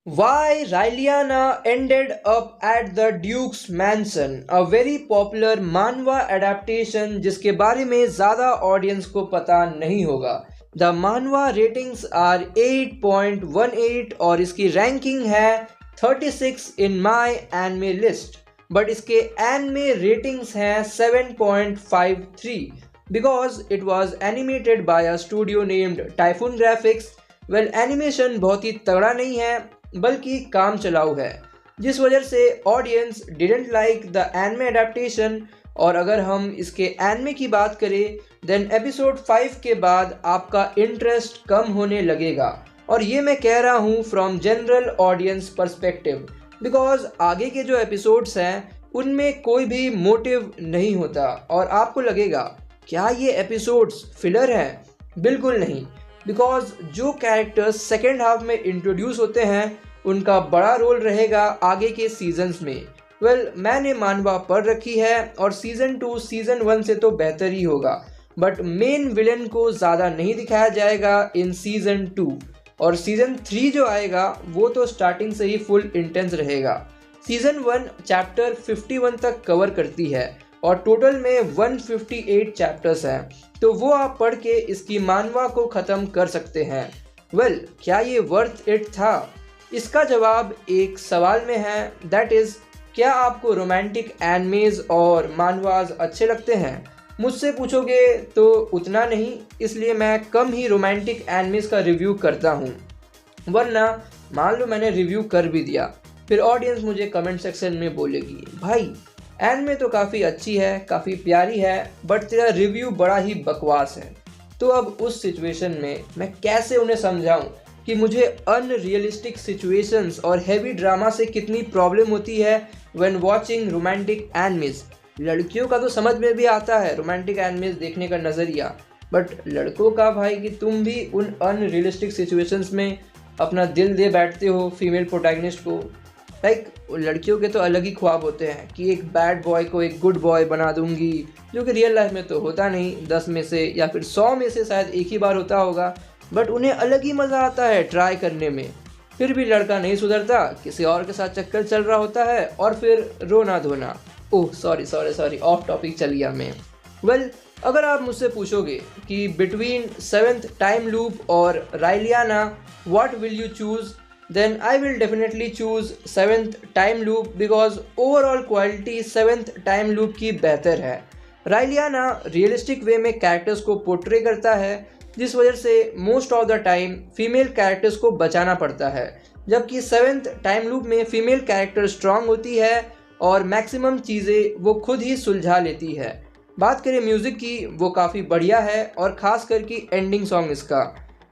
Why Raeliana ended up at the Duke's Mansion, a very popular manhwa adaptation जिसके बारे में ज़्यादा audience को पता नहीं होगा। द manhwa रेटिंग्स आर 8.18 और इसकी रैंकिंग है 36 इन माई एनमे लिस्ट, बट इसके एनमे रेटिंग्स हैं 7.53 because it was animated by a studio named Typhoon Graphics. Well, animation बहुत ही तगड़ा नहीं है बल्कि काम चलाऊ है, जिस वजह से audience didn't like the एनमे adaptation. और अगर हम इसके एनमे की बात करें देन एपिसोड 5 के बाद आपका इंटरेस्ट कम होने लगेगा, और ये मैं कह रहा हूँ from general audience perspective, because आगे के जो एपिसोड्स हैं उनमें कोई भी मोटिव नहीं होता और आपको लगेगा क्या ये एपिसोड्स फिलर हैं। बिल्कुल नहीं, बिकॉज जो कैरेक्टर्स सेकेंड हाफ में इंट्रोड्यूस होते हैं उनका बड़ा रोल रहेगा आगे के सीजन्स में। वेल, मैंने मानवा पढ़ रखी है और सीज़न 2 सीज़न 1 से तो बेहतर ही होगा, बट मेन विलन को ज़्यादा नहीं दिखाया जाएगा इन सीज़न 2, और सीज़न 3 जो आएगा वो तो स्टार्टिंग से ही फुल इंटेंस रहेगा। सीज़न 1 चैप्टर 51 तक कवर करती है और टोटल में 158 चैप्टर्स हैं, तो वो आप पढ़ के इसकी मानवा को ख़त्म कर सकते हैं। वेल, क्या ये वर्थ इट था? इसका जवाब एक सवाल में है, दैट इज़ क्या आपको रोमांटिक एनिमेज और मानवाज अच्छे लगते हैं? मुझसे पूछोगे तो उतना नहीं, इसलिए मैं कम ही रोमांटिक एनिमेज का रिव्यू करता हूँ। वरना मान लो मैंने रिव्यू कर भी दिया, फिर ऑडियंस मुझे कमेंट सेक्शन में बोलेगी भाई एनिमे तो काफ़ी अच्छी है, काफ़ी प्यारी है, बट तेरा रिव्यू बड़ा ही बकवास है। तो अब उस सिचुएशन में मैं कैसे उन्हें समझाऊं कि मुझे अनरियलिस्टिक सिचुएशंस और हैवी ड्रामा से कितनी प्रॉब्लम होती है व्हेन वॉचिंग रोमांटिक एनिमेज। लड़कियों का तो समझ में भी आता है रोमांटिक एनिमेज देखने का नज़रिया, बट लड़कों का भाई कि तुम भी उन अनरियलिस्टिक सिचुएशंस में अपना दिल दे बैठते हो फीमेल प्रोटैगनिस्ट को। लाइक लड़कियों के तो अलग ही ख्वाब होते हैं कि एक बैड बॉय को एक गुड बॉय बना दूंगी, जो कि रियल लाइफ में तो होता नहीं, 10 में से या फिर 100 में से शायद एक ही बार होता होगा, बट उन्हें अलग ही मज़ा आता है ट्राई करने में। फिर भी लड़का नहीं सुधरता, किसी और के साथ चक्कर चल रहा होता है और फिर रोना धोना। ओह सॉरी ऑफ टॉपिक चल गया मैं। वेल, अगर आप मुझसे पूछोगे कि बिटवीन 7th टाइम लूप और Raeliana what will you choose, then I will definitely choose 7th time loop because overall quality 7th time loop की बेहतर है। राइलियाना रियलिस्टिक वे में कैरेक्टर्स को पोर्ट्रे करता है, जिस वजह से most of the time female characters को बचाना पड़ता है, जबकि 7th टाइम लूप में फीमेल कैरेक्टर स्ट्रांग होती है और मैक्सिमम चीज़ें वो खुद ही सुलझा लेती है। बात करें म्यूज़िक की, वो काफ़ी बढ़िया है और ख़ास करके एंडिंग सॉन्ग इसका।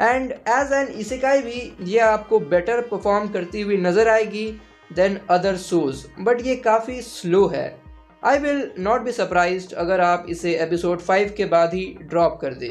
एंड एज एन इसेकाई भी ये आपको बेटर परफॉर्म करती हुई नज़र आएगी देन अदर शोज, बट ये काफ़ी स्लो है। I will not be surprised अगर आप इसे एपिसोड 5 के बाद ही ड्रॉप कर दे।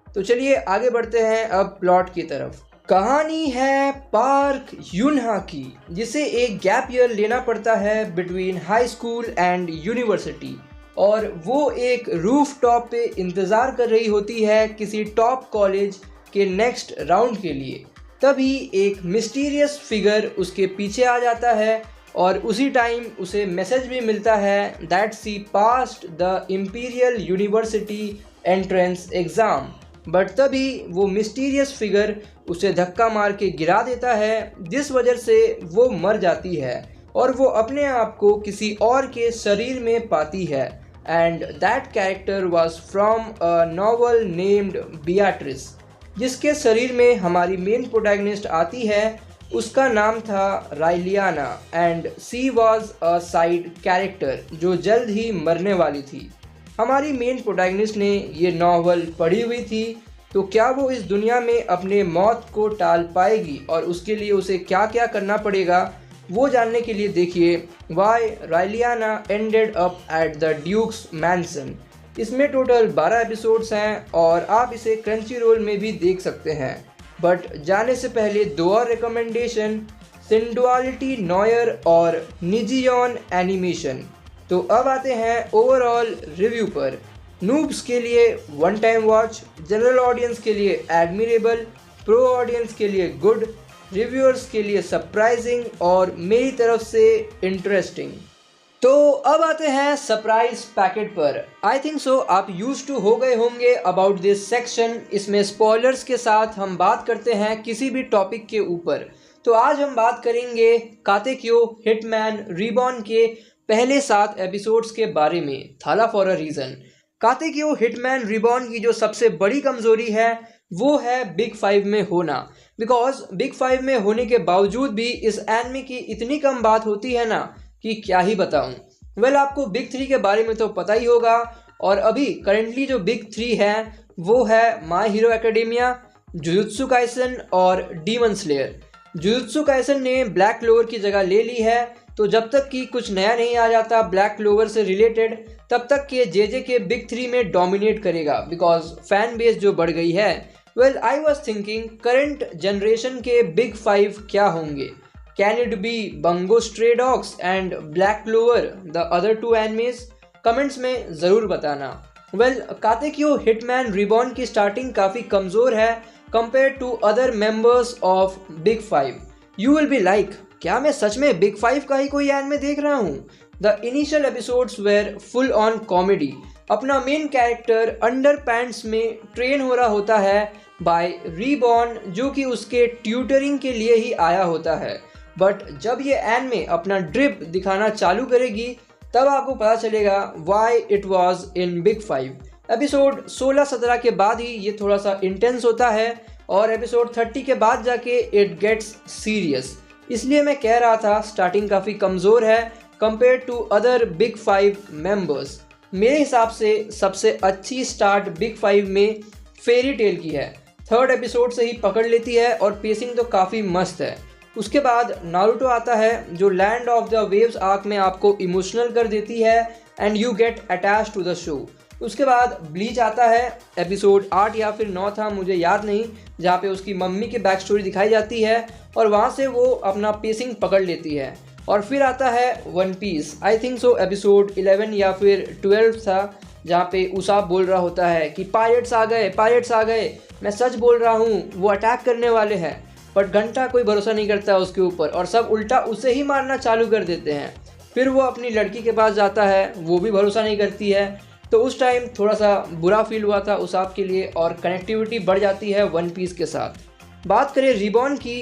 तो चलिए आगे बढ़ते हैं अब प्लॉट की तरफ। कहानी है पार्क युनहा की, जिसे एक गैप ईयर लेना पड़ता है between high school and university, और वो एक रूफ टॉप पे इंतज़ार कर रही होती है किसी टॉप कॉलेज के नेक्स्ट राउंड के लिए। तभी एक मिस्टीरियस फिगर उसके पीछे आ जाता है और उसी टाइम उसे मैसेज भी मिलता है that she passed the imperial university entrance exam. But तभी वो मिस्टीरियस फिगर उसे धक्का मार के गिरा देता है, जिस वजह से वो मर जाती है और वो अपने आप को किसी और के शरीर में पाती है। And that character was from a novel named Beatrice, जिसके शरीर में हमारी मेन प्रोटैगनिस्ट आती है। उसका नाम था Raeliana and she was a side character जो जल्द ही मरने वाली थी। हमारी मेन प्रोटैगनिस्ट ने ये नॉवल पढ़ी हुई थी, तो क्या वो इस दुनिया में अपने मौत को टाल पाएगी और उसके लिए उसे क्या क्या करना पड़ेगा, वो जानने के लिए देखिए why Raeliana ended up at the duke's mansion. इसमें टोटल 12 एपिसोड्स हैं और आप इसे क्रंची रोल में भी देख सकते हैं। बट जाने से पहले 2 और रिकमेंडेशन, सिंडुअलिटी नॉयर और निजियॉन एनिमेशन। तो अब आते हैं ओवरऑल रिव्यू पर। नूब्स के लिए 1 टाइम वॉच, जनरल ऑडियंस के लिए एडमिरेबल, प्रो ऑडियंस के लिए गुड, रिव्यूअर्स के लिए सरप्राइजिंग और मेरी तरफ से इंटरेस्टिंग। तो अब आते हैं सरप्राइज पैकेट पर। आई थिंक सो आप यूज टू हो गए होंगे अबाउट दिस सेक्शन। इसमें स्पॉयलर्स के साथ हम बात करते हैं किसी भी टॉपिक के ऊपर। तो आज हम बात करेंगे कातेक्यो हिटमैन रिबॉर्न के पहले 7 एपिसोड्स के बारे में, Thala for a reason. Katekyo Hitman Reborn की जो सबसे बड़ी कमजोरी है वो है बिग 5 में होना। बिकॉज बिग 5 में होने के बावजूद भी इस एनिमे की इतनी कम बात होती है ना कि क्या ही बताऊं। वेल आपको बिग 3 के बारे में तो पता ही होगा, और अभी करेंटली जो बिग 3 है वो है my hero academia, jujutsu Kaisen और डीमन स्लेयर। जुजुत्सु काइसन ने ब्लैक क्लोवर की जगह ले ली है, तो जब तक कि कुछ नया नहीं आ जाता ब्लैक क्लोवर से रिलेटेड तब तक के जेजे के बिग 3 में डोमिनेट करेगा, बिकॉज फैन बेस जो बढ़ गई है। Well I was thinking current generation के बिग 5 क्या होंगे। Can it be Bungo Stray Dogs and Black Clover, the other 2 animes? Comments में ज़रूर बताना। वेल कातेक्यो हिटमैन रिबॉर्न की स्टार्टिंग काफ़ी कमज़ोर है compare to other members of big 5। You will be like, क्या मैं सच में बिग 5 का ही कोई एनिमे देख रहा हूँ? The initial episodes were full on comedy. अपना मेन कैरेक्टर अंडर पैंट्स में ट्रेन हो रहा होता है बाय रिबॉर्न, जो कि उसके ट्यूटरिंग के लिए ही आया होता है। बट जब ये एनिमे अपना ड्रिप दिखाना चालू करेगी तब आपको पता चलेगा why it was in big 5। Episode 16-17 के बाद ही ये थोड़ा सा इंटेंस होता है और एपिसोड 30 के बाद जाके इट गेट्स सीरियस। इसलिए मैं कह रहा था स्टार्टिंग काफ़ी कमज़ोर है compare to other big 5 members. मेरे हिसाब से सबसे अच्छी स्टार्ट बिग 5 में फेरी टेल की है। 3rd एपिसोड से ही पकड़ लेती है और पेसिंग तो काफ़ी मस्त है। उसके बाद नारुतो आता है जो land of the waves arc में आपको इमोशनल कर देती है and you get attach to the show. उसके बाद ब्लीच आता है, एपिसोड 8 या फिर 9 था मुझे याद नहीं, जहाँ पे उसकी मम्मी की बैक स्टोरी दिखाई जाती है और वहाँ से वो अपना पेसिंग पकड़ लेती है। और फिर आता है One Piece. I think so episode 11 या फिर 12 था, जहाँ पे उसाप बोल रहा होता है कि पायरेट्स आ गए, पायरेट्स आ गए, मैं सच बोल रहा हूँ, वो अटैक करने वाले हैं। बट घंटा कोई भरोसा नहीं करता है उसके ऊपर और सब उल्टा उसे ही मारना चालू कर देते हैं। फिर वो अपनी लड़की के पास जाता है, वो भी भरोसा नहीं करती है। तो उस टाइम थोड़ा सा बुरा फील हुआ था उसाप के लिए और कनेक्टिविटी बढ़ जाती है वन पीस के साथ। बात करें रिबॉर्न की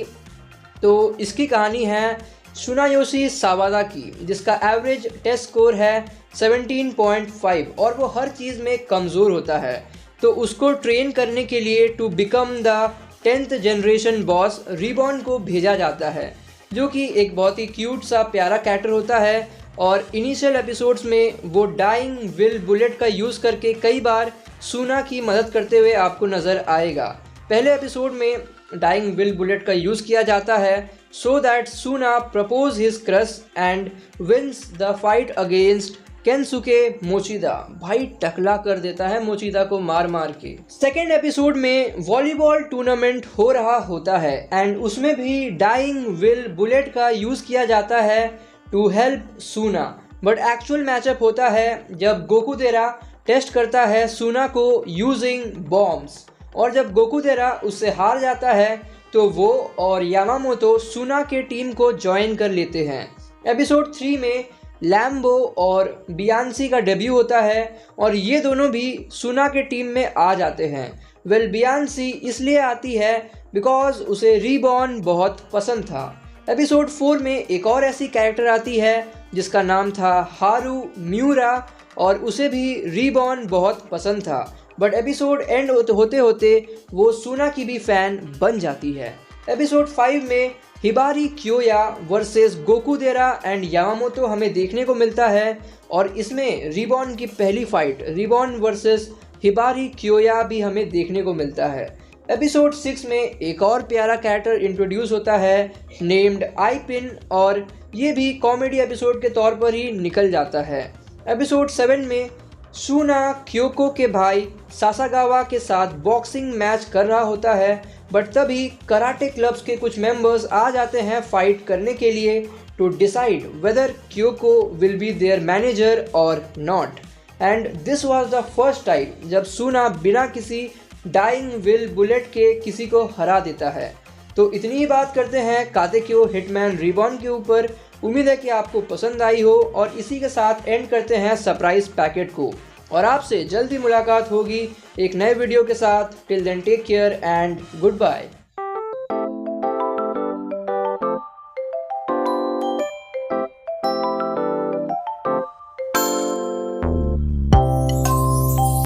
तो इसकी कहानी है सुनायोशी सावादा की, जिसका एवरेज टेस्ट स्कोर है 17.5 और वो हर चीज़ में कमज़ोर होता है। तो उसको ट्रेन करने के लिए to become the 10th generation boss Reborn को भेजा जाता है, जो कि एक बहुत ही क्यूट सा प्यारा कैरेक्टर होता है। और इनिशियल एपिसोड्स में वो डाइंग विल बुलेट का यूज़ करके कई बार सुना की मदद करते हुए आपको नज़र आएगा। पहले एपिसोड में डाइंग विल बुलेट का यूज़ किया जाता है so that Tsuna propose his crush and wins the fight against Kensuke Mochida. भाई टकला कर देता है मोचिदा को मार मार के। सेकेंड एपिसोड में वॉलीबॉल टूर्नामेंट हो रहा होता है एंड उसमें भी डाइंग विल बुलेट का यूज़ किया जाता है टू हेल्प सुना। बट एक्चुअल मैचअप होता है जब गोकुतेरा टेस्ट करता है सुना को यूजिंग बॉम्ब्स, और जब गोकुतेरा उससे हार जाता है तो वो और यामामोतो सुना के टीम को ज्वाइन कर लेते हैं। एपिसोड 3 में लैम्बो और बियांसी का डेब्यू होता है और ये दोनों भी सुना के टीम में आ जाते हैं। वेल बियांसी इसलिए आती है बिकॉज उसे रिबॉर्न बहुत पसंद था। एपिसोड 4 में एक और ऐसी कैरेक्टर आती है जिसका नाम था हारू म्यूरा और उसे भी रिबॉर्न बहुत पसंद था। बट एपिसोड एंड होते होते वो सुना की भी फ़ैन बन जाती है। एपिसोड 5 में हिबारी क्योया वर्सेस गोकुदेरा एंड यामामोतो हमें देखने को मिलता है और इसमें रिबॉर्न की पहली फाइट रिबॉर्न वर्सेस हिबारी क्योया भी हमें देखने को मिलता है। एपिसोड 6 में एक और प्यारा कैरेक्टर इंट्रोड्यूस होता है नेम्ड आईपिन और ये भी कॉमेडी एपिसोड के तौर पर ही निकल जाता है। एपिसोड 7 में सुना क्योको के भाई सासागावा के साथ बॉक्सिंग मैच कर रहा होता है, बट तभी कराटे क्लब्स के कुछ मेंबर्स आ जाते हैं फाइट करने के लिए to decide whether Kyoko will be their manager और not. And this was the first time जब सुना बिना किसी डाइंग विल बुलेट के किसी को हरा देता है। तो इतनी ही बात करते हैं कातेक्यो हिटमैन रिबॉर्न के ऊपर। उम्मीद है कि आपको पसंद आई हो और इसी के साथ एंड करते हैं सरप्राइज पैकेट को और आपसे जल्दी मुलाकात होगी एक नए वीडियो के साथ। Till then take care and good bye.